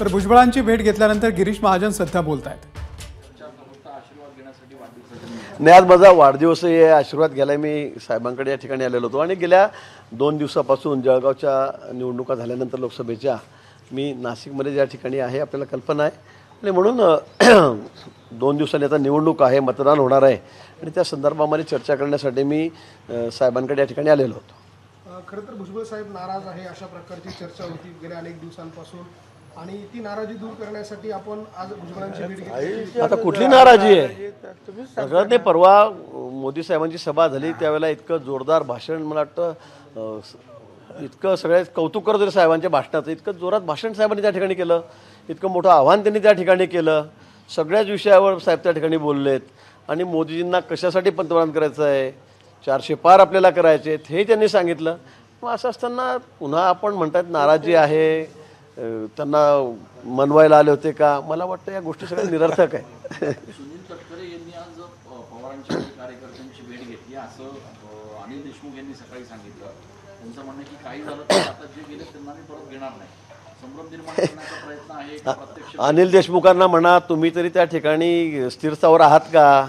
तर भुजबळांची भेट घेतल्यानंतर गिरीश महाजन सध्या बोलतायत। नाही, आज माझा वाढदिवस आहे, आशीर्वाद घ्यायला मी साहेबांकडे या ठिकाणी आलेलो होतो आणि गेल्या 2 दिवसापासून जळगावच्या निवडणुका झाल्यानंतर लोकसभेच्या मी नाशिकमध्ये ज्या ठिकाणी आहे आपल्याला कल्पना आहे आणि म्हणून 2 दिवसांनी आता निवडणूक आहे, मतदान होणार आहे आणि त्या संदर्भामध्ये चर्चा करण्यासाठी मी साहेबांकडे या ठिकाणी आलेलो होतो। खरं तर भुजबळ साहेब नाराज आहे अशा प्रकारची चर्चा होती गेल्या अनेक दिवसांपासून आणि ती नाराजी दूर करण्यासाठी आपण आज भुजबळांची भेट घेतली। आता कुठली नाराजी आहे? सगळं नाही, परवा मोदी साहेबांची सभा झाली त्यावेळेला इतकं जोरदार भाषण, मला वाटतं इतकं सगळे कौतुक करत होते साहेबांच्या भाषणाचं, इतकं जोरात भाषण साहेबांनी त्या ठिकाणी केलं, इतकं मोठं आव्हान त्यांनी त्या ठिकाणी केलं, सगळ्याच विषयावर साहेब त्या ठिकाणी बोललेत आणि मोदीजींना कशासाठी पंतप्रधान करायचं आहे, 400 पार आपल्याला करायचे आहेत हे त्यांनी सांगितलं। मग असं असताना पुन्हा आपण म्हणतात नाराजी आहे, त्यांना मनवायला आले होते का? मला वाटतं या गोष्टी सगळ्या निरर्थक आहे। सुनील तटकरे यांनी आज पवारांच्या कार्यकर्त्यांची भेट घेतली असं अनिल देशमुख यांनी सकाळी सांगितलं। त्यांचं म्हणणं की काही झालं तर आता जे गेले त्यांना मी परत घेणार नाही, संभ्रम निर्माण करण्याचा प्रयत्न आहे का प्रत्यक्ष? अनिल देशमुखांना म्हणा तुम्ही तरी त्या ठिकाणी स्थिरस्थावर आहात का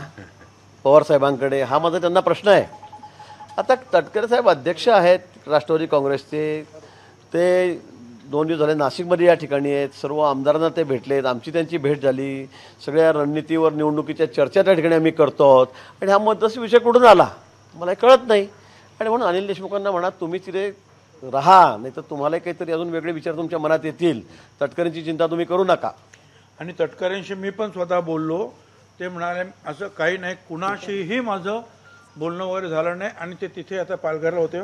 पवार साहेबांकडे, हा माझा त्यांना प्रश्न आहे। आता तटकरे साहेब अध्यक्ष आहेत राष्ट्रवादी काँग्रेसचे, ते 2 दिवस झाले नाशिकमध्ये या ठिकाणी आहेत, सर्व आमदारांना ते भेटलेत, आमची त्यांची भेट झाली, सगळ्या रणनीतीवर निवडणुकीच्या चर्चा त्या ठिकाणी आम्ही करतो आहोत आणि हा मतदारचा विषय कुठून आला मला कळत नाही। आणि म्हणून अनिल देशमुखांना म्हणा तुम्ही तिथे राहा, नाही तर तुम्हाला काहीतरी अजून वेगळे विचार तुमच्या मनात येतील, तटकरेंची चिंता तुम्ही करू नका। आणि तटकरेंशी मी पण स्वतः बोललो, ते म्हणाले असं काही नाही, कुणाशीही माझं बोलणं वगैरे झालं नाही आणि ते तिथे आता पालघरला होते,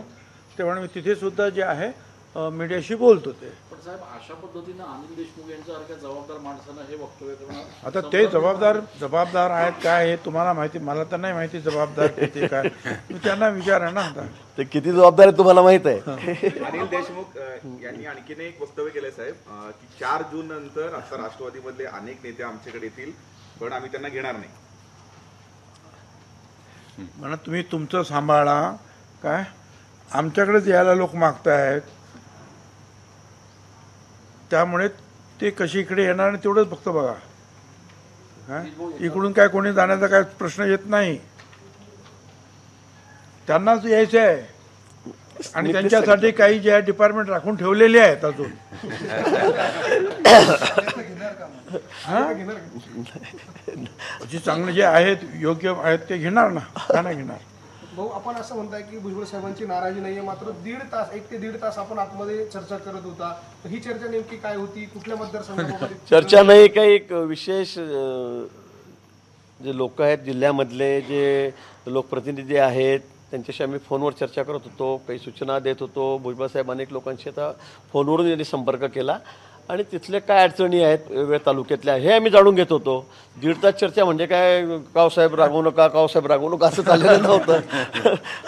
ते म्हणे मी तिथे सुद्धा जे आहे मीडियाशी बोलतो ते। पण साहेब अशा पद्धतीनं अनिल देशमुख यांच्यासारख्या जबाबदार माणसानं हे वक्तव्य करणं, आता ते जबाबदार आहेत काय हे तुम्हाला माहिती, मला तर नाही माहिती जबाबदार किती काय, मी त्यांना विचारा ना। आता ते किती जबाबदार आहे तुम्हाला माहीत आहे। अनिल देशमुख यांनी आणखीन एक वक्तव्य केले साहेब की 4 जून नंतर आता राष्ट्रवादीमधले अनेक नेते आमच्याकडे येतील पण आम्ही त्यांना घेणार नाही। म्हणा तुम्ही तुमचं सांभाळा, काय आमच्याकडेच यायला लोक मागतायत, त्यामुळे ते कशी इकडे येणार आणि तेवढंच फक्त बघा, काय इकडून काय कोणी जाण्याचा काय प्रश्न येत नाही, त्यांनाच यायचं आहे आणि त्यांच्यासाठी काही जे डिपार्टमेंट राखून ठेवलेले आहेत अजून। जे चांगले जे आहेत योग्य आहेत ते घेणार ना, का नाही घेणार? भाऊ आपण असं म्हणताय की भुजबळ साहेबांची नाराजी नाहीये, मात्र 1 ते 1.5 तास आपण आतमध्ये चर्चा करत होता, तर ही चर्चा नेमकी काय होती, कुठल्या मतदारसंघामध्ये? चर्चा नाही, काही एक विशेष जे लोक आहेत जिल्ह्यामधले जे लोकप्रतिनिधी आहेत त्यांच्याशी आम्ही फोनवर चर्चा करत होतो, काही सूचना देत होतो। भुजबळ साहेब अनेक लोकांशी आता फोनवरून यांनी संपर्क केला आणि तिथले काय अडचणी आहेत वेगवेगळ्या तालुक्यातल्या हे आम्ही जाणून घेत होतो। 1.5 तास चर्चा म्हणजे काय कावसाहेब रागवू नका, कावसाहेब रागवू नका असं चाललेलं नव्हतं,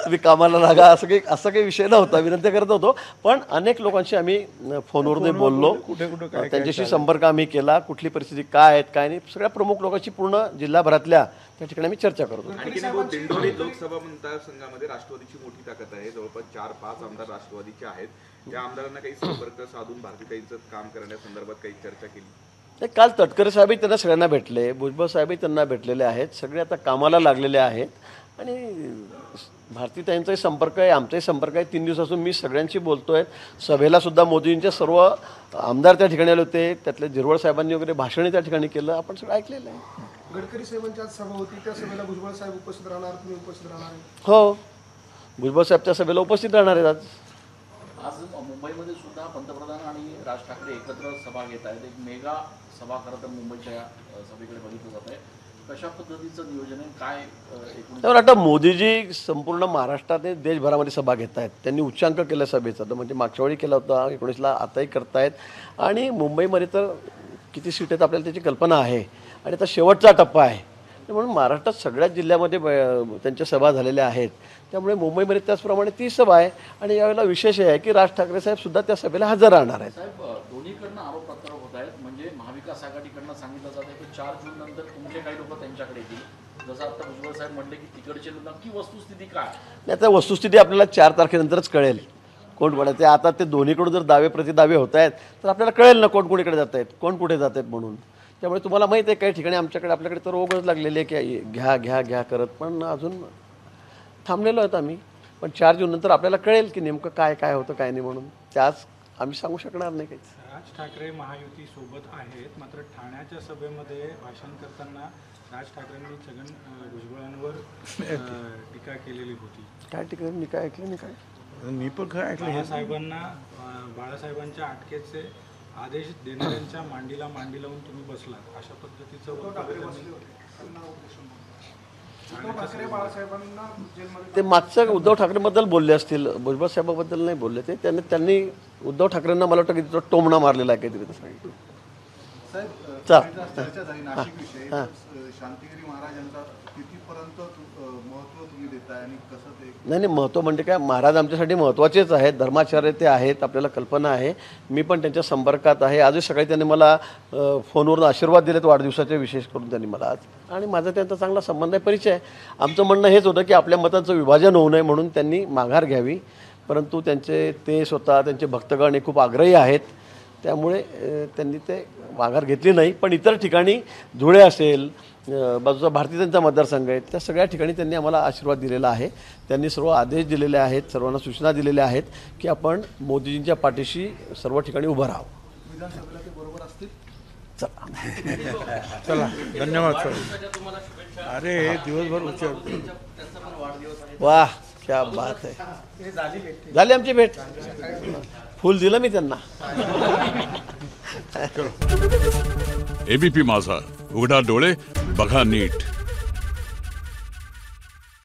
तुम्ही कामाला लागा असं काही विषय नव्हता, विनंती करत होतो। पण अनेक लोकांशी आम्ही फोनवरून बोललो, त्यांच्याशी संपर्क आम्ही केला, कुठली परिस्थिती काय आहेत काय नाही, सगळ्या प्रमुख लोकांची पूर्ण जिल्हाभरातल्या त्या ठिकाणी आम्ही चर्चा करतो। आणखीन दिंडोरी लोकसभा मतदारसंघामध्ये राष्ट्रवादीची मोठी ताकद आहे, जवळपास 4-5 आमदार राष्ट्रवादीचे आहेत, त्या आमदारांना काही संपर्क साधून भारतीताईंचं काम करण्यासंदर्भात काही चर्चा केली? नाही, काल तटकरे साहेबही त्यांना सगळ्यांना भेटले, भुजबळ साहेबही त्यांना भेटलेले आहेत, सगळे आता कामाला लागलेले आहेत आणि भारतीताईंचाही संपर्क आहे, आमचाही संपर्क आहे। 3 दिवसापासून मी सगळ्यांशी बोलतोय, सभेला सुद्धा मोदींचे सर्व आमदार त्या ठिकाणी आले होते, त्यातले झिरवळ साहेबांनी वगैरे भाषणे त्या ठिकाणी केलं, आपण सगळं ऐकलेलं आहे। गडकरी साहेबांची आज सभा होती, त्या सभेला भुजबळ साहेब उपस्थित राहणार, तुम्ही उपस्थित राहणार? हो, भुजबळ साहेब त्या सभेला उपस्थित राहणार आहेत। आज मुंबईमध्ये सुद्धा पंतप्रधान आणि राज ठाकरे एकत्र सभा घेत आहेत, एक मेगा सभा खरं तर मुंबईच्या सभेकडे बघितलं जात आहे, कशा पद्धतीचं नियोजन आहे काय? मला वाटतं मोदीजी संपूर्ण महाराष्ट्रात देशभरामध्ये सभा घेत आहेत, त्यांनी उच्चांक केला सभेचा, तर म्हणजे मागच्या वेळी केला होता, 19ला आताही करतायत आणि मुंबईमध्ये तर किती सीट आहेत आपल्याला त्याची कल्पना आहे आणि आता शेवटचा टप्पा आहे, म्हणून महाराष्ट्रात सगळ्याच जिल्ह्यामध्ये त्यांच्या सभा झालेल्या आहेत, त्यामुळे मुंबईमध्ये त्याचप्रमाणे ती सभा आहे आणि यावेळेला विशेष आहे की राज ठाकरे साहेब सुद्धा त्या सभेला हजर राहणार आहेत। साहेब दोन्हीकडनं आरोप प्रत्यारोप होत आहेत, म्हणजे महाविकास आघाडीकडनं सांगितलं जात आहे की 4 जून नंतर तुमचे काही लोक त्यांच्याकडे येतील, जसं आता भुजबळ साहेब म्हटले की तिकडचे नक्की वस्तुस्थिती काय? नाही, आता वस्तुस्थिती आपल्याला 4 तारखेनंतरच कळेल, कोण कोणाचे. आता ते दोन्हीकडून जर दावे प्रतिदावे होत आहेत तर आपल्याला कळेल ना कोण कोणीकडे जात आहेत, कोण कुठे जात आहेत म्हणून. त्यामुळे तुम्हाला माहीत आहे काही ठिकाणी आपल्याकडे तर ओघच लागलेली आहे की घ्या घ्या घ्या करत, पण अजून थांबलेलो आहेत आम्ही. पण 4 जून नंतर आपल्याला कळेल की नेमकं काय काय होतं काय नाही म्हणून. त्याच आम्ही सांगू शकणार नाही काहीच. राज ठाकरे महायुती सोबत आहेत, मात्र ठाण्याच्या सभेमध्ये भाषण करताना राज ठाकरेंनी छगन भुजबळांवर टीका केलेली होती. काय ठिकाणी मी काय ऐकलं नाही काय. मी पण काय ऐकलं बाळासाहेबांच्या अटकेचे आदेश देणाऱ्यांच्या मांडीला मांडी लावून तुम्ही बसलात, अशा पद्धतीचं वक्तव्य ठाकरे बाळासाहेबांना जेलमध्ये ते मागचं उद्धव ठाकरेबद्दल बोलले असतील, भुजबळ साहेबाबद्दल नाही बोलले ते. त्यांनी उद्धव ठाकरेंना मला वाटतं की टोमणा मारलेला आहे काहीतरी सांगितलं. चर्चा झाली नाशिक विषयी. शांतिगिरी महाराजांचा कितीपर्यंत महत्व तुम्ही देताय आणि कसं ते? नाही महत्त्व म्हणजे काय, महाराज आमच्यासाठी महत्त्वाचेच आहेत, धर्माचार्य ते आहेत, आपल्याला कल्पना आहे. मी पण त्यांच्या संपर्कात आहे. आजच सकाळी त्यांनी मला फोनवरून आशीर्वाद दिलेत वाढदिवसाचे, विशेष करून त्यांनी मला आज. आणि माझा त्यांचा चांगला संबंध आहे, परिचय आहे. आमचं म्हणणं हेच होतं की आपल्या मतांचं विभाजन होऊ नये म्हणून त्यांनी माघार घ्यावी. परंतु ते स्वतः त्यांचे भक्तगण हे खूप आग्रही आहेत, त्यामुळे त्यांनी ते माघार घेतली नाही. पण इतर ठिकाणी धुळे असेल, बाजूचा भारतीय जनता मतदारसंघ आहे, त्या सगळ्या ठिकाणी त्यांनी आम्हाला आशीर्वाद दिलेला आहे. त्यांनी सर्व आदेश दिलेले आहेत, सर्वांना सूचना दिलेल्या आहेत की आपण मोदीजींच्या पाठीशी सर्व ठिकाणी उभं राहावं. विधानसभेला ते बरोबर असतील? चला धन्यवाद सर. अरे दिवसभर उशीर. वाह क्या बात आहे. झाली आमची भेट. फुल दिलं मी त्यांना. एबीपी माझा, उघडा डोळे बघा नीट.